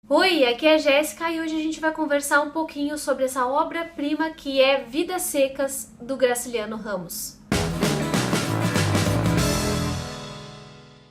Oi, aqui é a Jéssica e hoje a gente vai conversar um pouquinho sobre essa obra-prima que é Vidas Secas, do Graciliano Ramos.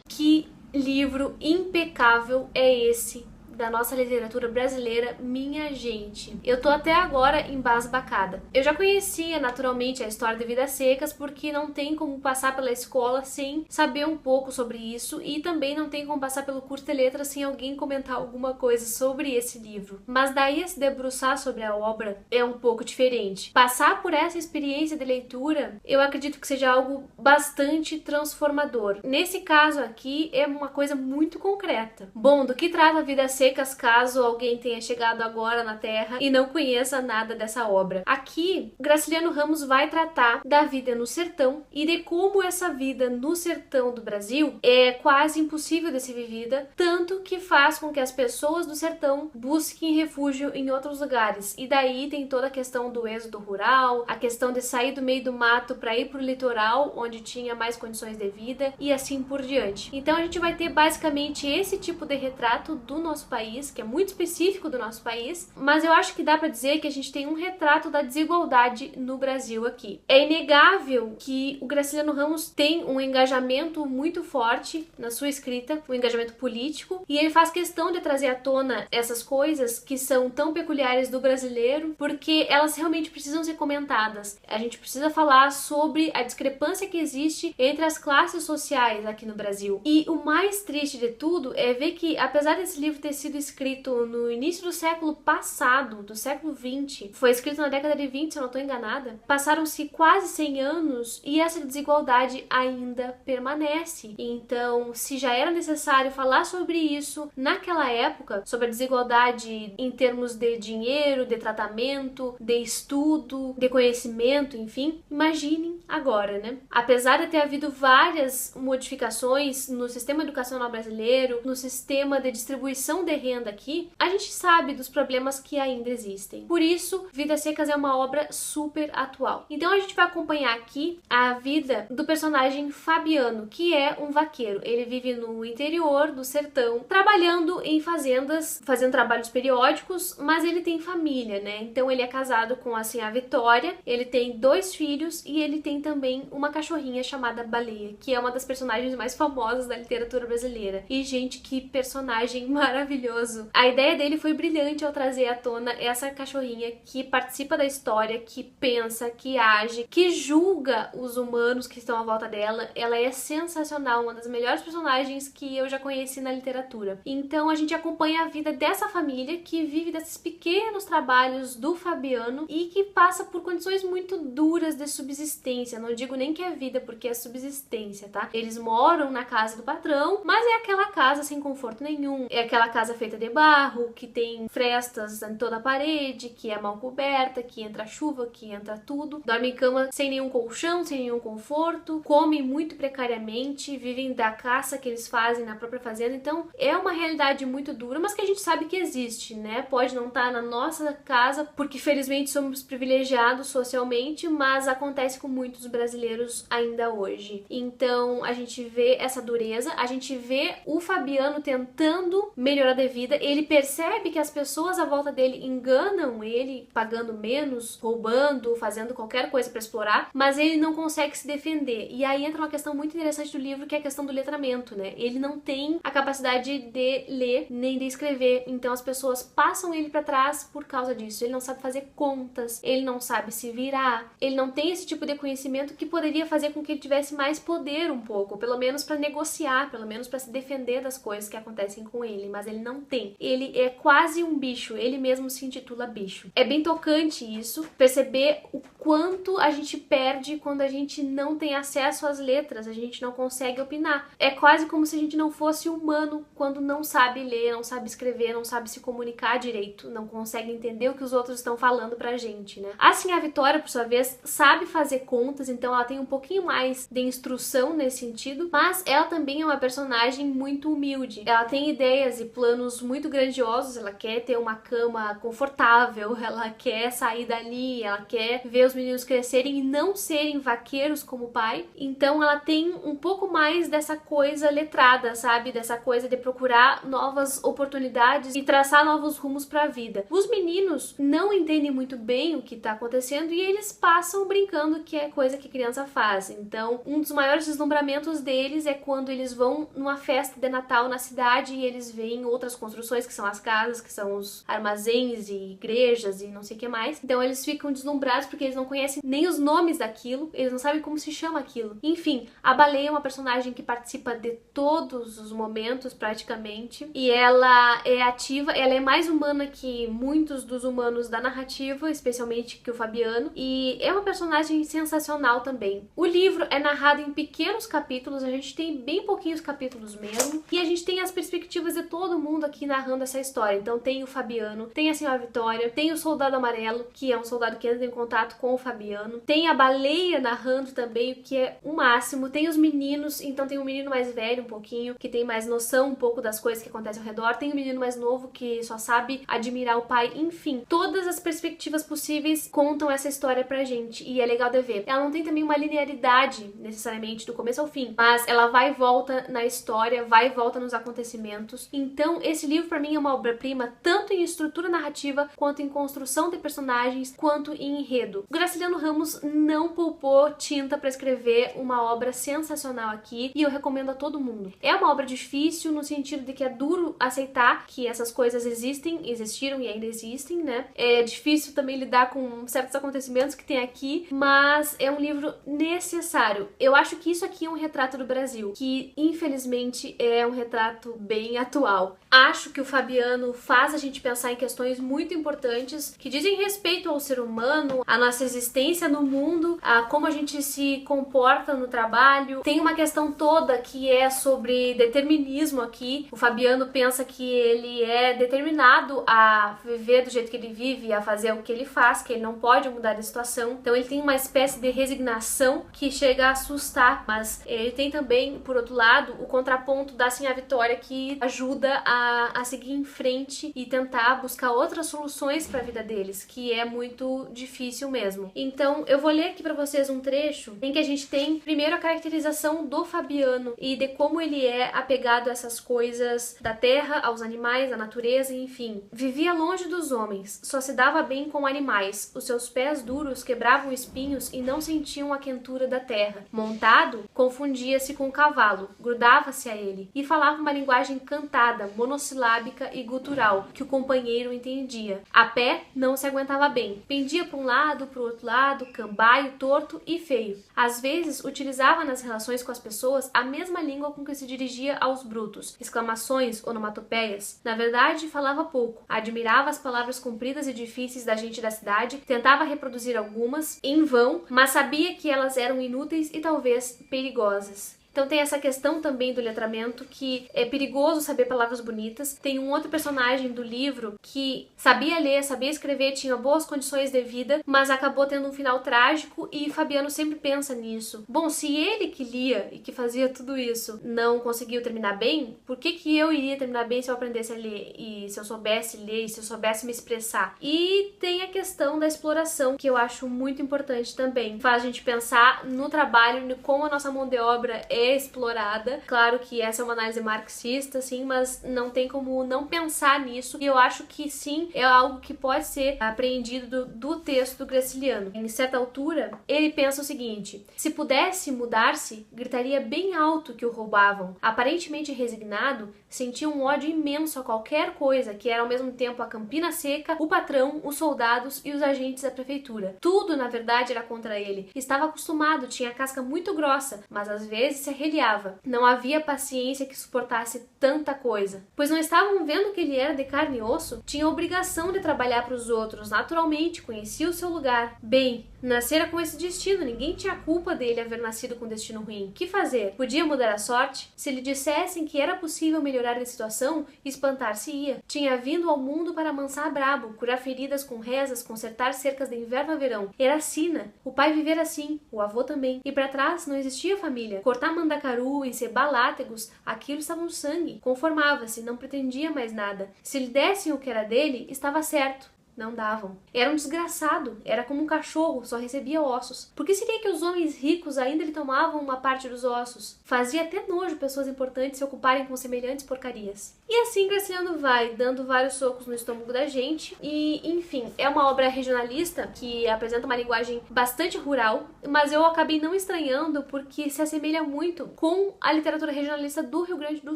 Que livro impecável é esse da nossa literatura brasileira, minha gente. Eu tô até agora embasbacada. Eu já conhecia naturalmente a história de Vidas Secas porque não tem como passar pela escola sem saber um pouco sobre isso e também não tem como passar pelo curso de letras sem alguém comentar alguma coisa sobre esse livro. Mas daí a se debruçar sobre a obra é um pouco diferente. Passar por essa experiência de leitura, eu acredito que seja algo bastante transformador. Nesse caso aqui é uma coisa muito concreta. Bom, do que trata Vidas Secas caso alguém tenha chegado agora na Terra e não conheça nada dessa obra? Aqui, Graciliano Ramos vai tratar da vida no sertão e de como essa vida no sertão do Brasil é quase impossível de ser vivida, tanto que faz com que as pessoas do sertão busquem refúgio em outros lugares. E daí tem toda a questão do êxodo rural, a questão de sair do meio do mato para ir para o litoral, onde tinha mais condições de vida e assim por diante. Então a gente vai ter basicamente esse tipo de retrato do nosso país, que é muito específico do nosso país, mas eu acho que dá para dizer que a gente tem um retrato da desigualdade no Brasil aqui. É inegável que o Graciliano Ramos tem um engajamento muito forte na sua escrita, um engajamento político, e ele faz questão de trazer à tona essas coisas que são tão peculiares do brasileiro, porque elas realmente precisam ser comentadas. A gente precisa falar sobre a discrepância que existe entre as classes sociais aqui no Brasil. E o mais triste de tudo é ver que, apesar desse livro ter sido escrito no início do século passado, do século 20, foi escrito na década de 20, se eu não estou enganada, passaram-se quase 100 anos e essa desigualdade ainda permanece. Então, se já era necessário falar sobre isso naquela época, sobre a desigualdade em termos de dinheiro, de tratamento, de estudo, de conhecimento, enfim, imaginem agora, né? Apesar de ter havido várias modificações no sistema educacional brasileiro, no sistema de distribuição de renda aqui, a gente sabe dos problemas que ainda existem. Por isso, Vidas Secas é uma obra super atual. Então a gente vai acompanhar aqui a vida do personagem Fabiano, que é um vaqueiro. Ele vive no interior do sertão, trabalhando em fazendas, fazendo trabalhos periódicos, mas ele tem família, né? Então ele é casado com assim a Vitória, ele tem 2 filhos e ele tem também uma cachorrinha chamada Baleia, que é uma das personagens mais famosas da literatura brasileira. E gente, que personagem maravilhoso. A ideia dele foi brilhante ao trazer à tona essa cachorrinha que participa da história, que pensa, que age, que julga os humanos que estão à volta dela. Ela é sensacional, uma das melhores personagens que eu já conheci na literatura. Então a gente acompanha a vida dessa família que vive desses pequenos trabalhos do Fabiano e que passa por condições muito duras de subsistência. Não digo nem que é vida, porque é subsistência, tá? Eles moram na casa do patrão, mas é aquela casa sem conforto nenhum. É aquela casa feita de barro, que tem frestas em toda a parede, que é mal coberta, que entra chuva, que entra tudo. Dorme em cama sem nenhum colchão, sem nenhum conforto, comem muito precariamente, vivem da caça que eles fazem na própria fazenda. Então é uma realidade muito dura, mas que a gente sabe que existe, né? Pode não estar na nossa casa, porque felizmente somos privilegiados socialmente, mas acontece com muitos brasileiros ainda hoje. Então a gente vê essa dureza, a gente vê o Fabiano tentando melhorar de vida, ele percebe que as pessoas à volta dele enganam ele, pagando menos, roubando, fazendo qualquer coisa para explorar, mas ele não consegue se defender. E aí entra uma questão muito interessante do livro, que é a questão do letramento, né? Ele não tem a capacidade de ler nem de escrever, então as pessoas passam ele para trás por causa disso. Ele não sabe fazer contas, ele não sabe se virar, ele não tem esse tipo de conhecimento que poderia fazer com que ele tivesse mais poder um pouco, pelo menos para negociar, pelo menos para se defender das coisas que acontecem com ele, mas ele não tem. Ele é quase um bicho, ele mesmo se intitula bicho. É bem tocante isso, perceber o quanto a gente perde quando a gente não tem acesso às letras, a gente não consegue opinar. É quase como se a gente não fosse humano quando não sabe ler, não sabe escrever, não sabe se comunicar direito, não consegue entender o que os outros estão falando pra gente, né? Assim, a Vitória, por sua vez, sabe fazer contas, então ela tem um pouquinho mais de instrução nesse sentido, mas ela também é uma personagem muito humilde. Ela tem ideias e planos muito grandiosos, ela quer ter uma cama confortável, ela quer sair dali, ela quer ver os os meninos crescerem e não serem vaqueiros como o pai. Então ela tem um pouco mais dessa coisa letrada, sabe? Dessa coisa de procurar novas oportunidades e traçar novos rumos para a vida. Os meninos não entendem muito bem o que tá acontecendo e eles passam brincando, que é coisa que criança faz. Então, um dos maiores deslumbramentos deles é quando eles vão numa festa de Natal na cidade e eles veem outras construções, que são as casas, que são os armazéns e igrejas e não sei o que mais. Então eles ficam deslumbrados porque eles não conhecem nem os nomes daquilo, eles não sabem como se chama aquilo. Enfim, a Baleia é uma personagem que participa de todos os momentos praticamente e ela é ativa, ela é mais humana que muitos dos humanos da narrativa, especialmente que o Fabiano, e é uma personagem sensacional também. O livro é narrado em pequenos capítulos, a gente tem bem pouquinhos capítulos mesmo, e a gente tem as perspectivas de todo mundo aqui narrando essa história. Então tem o Fabiano, tem a Senhora Vitória, tem o Soldado Amarelo, que é um soldado que entra em contato com o Fabiano, tem a Baleia narrando também, o que é o máximo, tem os meninos, então tem um menino mais velho um pouquinho, que tem mais noção um pouco das coisas que acontecem ao redor, tem o menino mais novo que só sabe admirar o pai, enfim, todas as perspectivas possíveis contam essa história pra gente, e é legal de ver. Ela não tem também uma linearidade, necessariamente, do começo ao fim, mas ela vai e volta na história, vai e volta nos acontecimentos. Então, esse livro pra mim é uma obra-prima, tanto em estrutura narrativa, quanto em construção de personagens, quanto em enredo. O Graciliano Ramos não poupou tinta pra escrever uma obra sensacional aqui, e eu recomendo a todo mundo. É uma obra difícil, no sentido de que é duro aceitar que essas coisas existiram e ainda existem, né? É difícil também lidar com certos acontecimentos que tem aqui, mas é um livro necessário. Eu acho que isso aqui é um retrato do Brasil, que infelizmente é um retrato bem atual. Acho que o Fabiano faz a gente pensar em questões muito importantes que dizem respeito ao ser humano, à nossa existência no mundo, a como a gente se comporta no trabalho. Tem uma questão toda que é sobre determinismo aqui. O Fabiano pensa que ele é determinado a viver do jeito que ele vive, a fazer o que ele faz, que ele não pode mudar de situação. Então ele tem uma espécie de resignação que chega a assustar, mas ele tem também, por outro lado, o contraponto da Senhora Vitória, que ajuda a seguir em frente e tentar buscar outras soluções para a vida deles, que é muito difícil mesmo. Então eu vou ler aqui para vocês um trecho em que a gente tem primeiro a caracterização do Fabiano e de como ele é apegado a essas coisas da terra, aos animais, à natureza, enfim. Vivia longe dos homens, só se dava bem com animais. Os seus pés duros quebravam espinhos e não sentiam a quentura da terra. Montado, confundia-se com o cavalo, grudava-se a ele e falava uma linguagem cantada, monossilábica e gutural, que o companheiro entendia. A pé, não se aguentava bem. Pendia para um lado, para o outro lado, cambaio, torto e feio. Às vezes, utilizava nas relações com as pessoas a mesma língua com que se dirigia aos brutos, exclamações, onomatopeias. Na verdade, falava pouco. Admirava as palavras compridas e difíceis da gente da cidade, tentava reproduzir algumas, em vão, mas sabia que elas eram inúteis e talvez perigosas. Então tem essa questão também do letramento, que é perigoso saber palavras bonitas. Tem um outro personagem do livro que sabia ler, sabia escrever, tinha boas condições de vida, mas acabou tendo um final trágico e Fabiano sempre pensa nisso. Bom, se ele que lia e que fazia tudo isso não conseguiu terminar bem, por que eu iria terminar bem se eu aprendesse a ler e se eu soubesse ler e se eu soubesse me expressar? E tem a questão da exploração, que eu acho muito importante também. Faz a gente pensar no trabalho, em como a nossa mão de obra é explorada. Claro que essa é uma análise marxista, sim, mas não tem como não pensar nisso. E eu acho que sim, é algo que pode ser apreendido do texto do Graciliano. Em certa altura, ele pensa o seguinte: se pudesse mudar-se, gritaria bem alto que o roubavam. Aparentemente resignado, sentia um ódio imenso a qualquer coisa que era ao mesmo tempo a campina seca, o patrão, os soldados e os agentes da prefeitura. Tudo, na verdade, era contra ele. Estava acostumado, tinha a casca muito grossa, mas às vezes se arreliava. Não havia paciência que suportasse tanta coisa. Pois não estavam vendo que ele era de carne e osso? Tinha a obrigação de trabalhar para os outros, naturalmente, conhecia o seu lugar. Bem, nascera com esse destino, ninguém tinha culpa dele haver nascido com um destino ruim. Que fazer? Podia mudar a sorte? Se lhe dissessem que era possível melhorar a situação, espantar-se-ia. Tinha vindo ao mundo para amansar brabo, curar feridas com rezas, consertar cercas de inverno a verão. Era sina. O pai vivera assim, o avô também. E para trás não existia família. Cortar mandacaru, encebar látegos, aquilo estava no sangue. Conformava-se, não pretendia mais nada. Se lhe dessem o que era dele, estava certo. Não davam. Era um desgraçado, era como um cachorro, só recebia ossos. Por que seria que os homens ricos ainda lhe tomavam uma parte dos ossos? Fazia até nojo pessoas importantes se ocuparem com semelhantes porcarias. E assim Graciliano vai, dando vários socos no estômago da gente. E, enfim, é uma obra regionalista que apresenta uma linguagem bastante rural, mas eu acabei não estranhando porque se assemelha muito com a literatura regionalista do Rio Grande do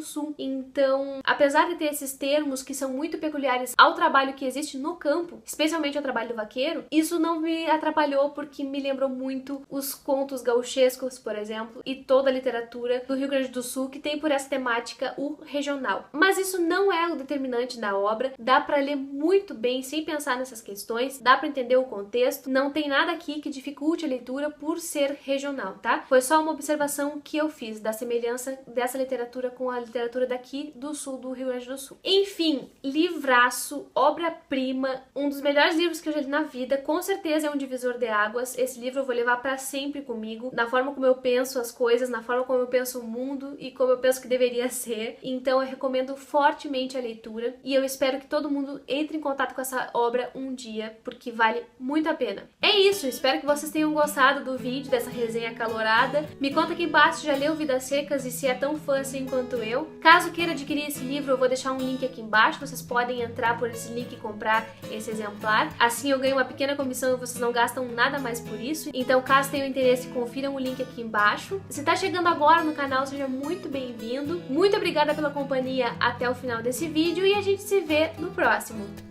Sul. Então, apesar de ter esses termos que são muito peculiares ao trabalho que existe no campo, especialmente ao trabalho do vaqueiro, isso não me atrapalhou porque me lembrou muito os contos gauchescos, por exemplo, e toda a literatura do Rio Grande do Sul que tem por essa temática o regional. Mas isso não é o determinante da obra, dá pra ler muito bem sem pensar nessas questões, dá pra entender o contexto, não tem nada aqui que dificulte a leitura por ser regional, tá? Foi só uma observação que eu fiz da semelhança dessa literatura com a literatura daqui do sul do Rio Grande do Sul. Enfim, livraço, obra-prima, um dos melhores livros que eu já li na vida, com certeza é um divisor de águas. Esse livro eu vou levar pra sempre comigo, na forma como eu penso as coisas, na forma como eu penso o mundo e como eu penso que deveria ser. Então eu recomendo fortemente a leitura e eu espero que todo mundo entre em contato com essa obra um dia, porque vale muito a pena. É isso, espero que vocês tenham gostado do vídeo, dessa resenha acalorada. Me conta aqui embaixo se já leu Vidas Secas e se é tão fã assim quanto eu. Caso queira adquirir esse livro, eu vou deixar um link aqui embaixo, vocês podem entrar por esse link e comprar esse exemplar. Assim eu ganho uma pequena comissão e vocês não gastam nada mais por isso. Então, caso tenham interesse, confiram o link aqui embaixo. Se tá chegando agora no canal, seja muito bem-vindo. Muito obrigada pela companhia até o final desse vídeo e a gente se vê no próximo.